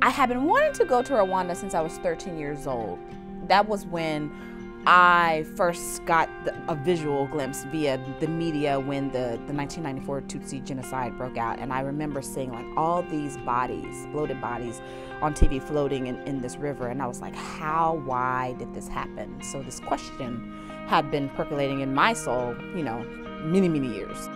I had been wanting to go to Rwanda since I was 13 years old. That was when I first got a visual glimpse via the media when the 1994 Tutsi genocide broke out. And I remember seeing like all these bodies, bloated bodies on TV floating in this river. And I was like, how, why did this happen? So this question had been percolating in my soul, you know, many, many years.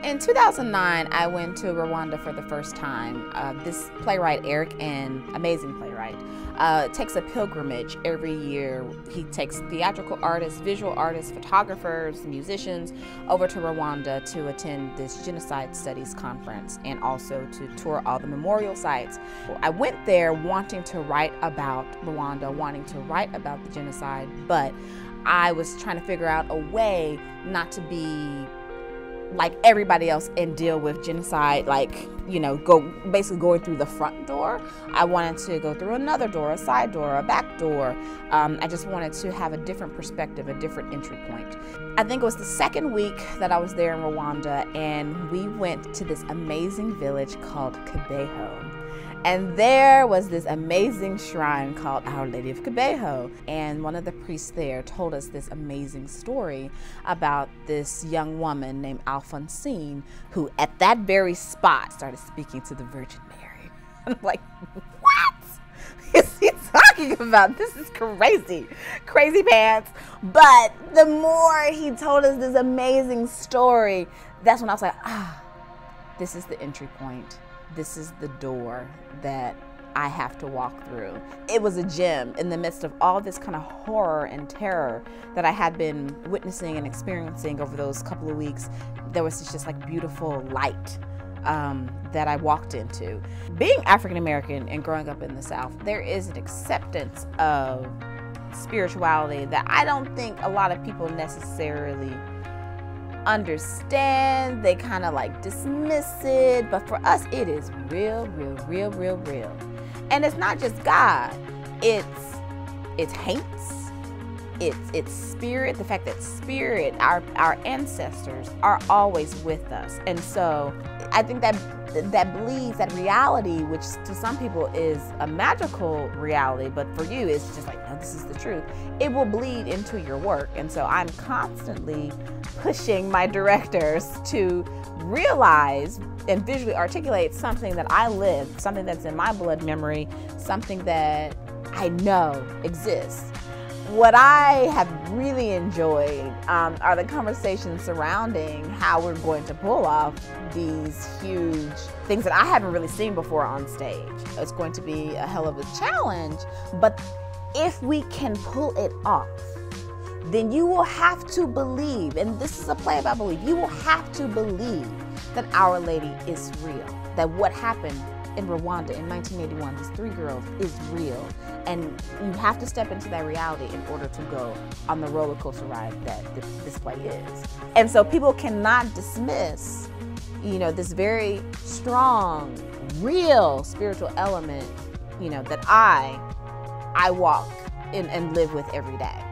In 2009, I went to Rwanda for the first time. This playwright, Eric N., amazing playwright, takes a pilgrimage every year. He takes theatrical artists, visual artists, photographers, musicians over to Rwanda to attend this genocide studies conference and also to tour all the memorial sites. I went there wanting to write about Rwanda, wanting to write about the genocide, but I was trying to figure out a way not to be like everybody else and deal with genocide, like, you know, basically going through the front door. I wanted to go through another door, a side door, a back door. I just wanted to have a different perspective, a different entry point. I think it was the second week that I was there in Rwanda, and we went to this amazing village called Kibeho. And there was this amazing shrine called Our Lady of Kibeho. And one of the priests there told us this amazing story about this young woman named Alphonsine, who at that very spot started speaking to the Virgin Mary. I'm like, what is he talking about? This is crazy, crazy pants. But the more he told us this amazing story, that's when I was like, this is the entry point. This is the door that I have to walk through. It was a gem in the midst of all this kind of horror and terror that I had been witnessing and experiencing over those couple of weeks. There was this just like beautiful light that I walked into. Being African American and growing up in the South, there is an acceptance of spirituality that I don't think a lot of people necessarily understand. They kind of like dismiss it, but for us it is real, real, real, real, real. And it's not just God, it's haints, it's spirit, the fact that spirit, our ancestors are always with us. And so I think that belief, that reality, which to some people is a magical reality, but for you it's just like, no, this is the truth, it will bleed into your work. And so I'm constantly pushing my directors to realize and visually articulate something that I live, something that's in my blood memory, something that I know exists. What I have really enjoyed are the conversations surrounding how we're going to pull off these huge things that I haven't really seen before on stage. It's going to be a hell of a challenge, but if we can pull it off, then you will have to believe, and this is a play about belief, you will have to believe that Our Lady is real, that what happened in Rwanda in 1981, these 3 girls, is real. And you have to step into that reality in order to go on the roller coaster ride that this play is. And so people cannot dismiss, you know, this very strong, real spiritual element, you know, that I walk in and live with every day.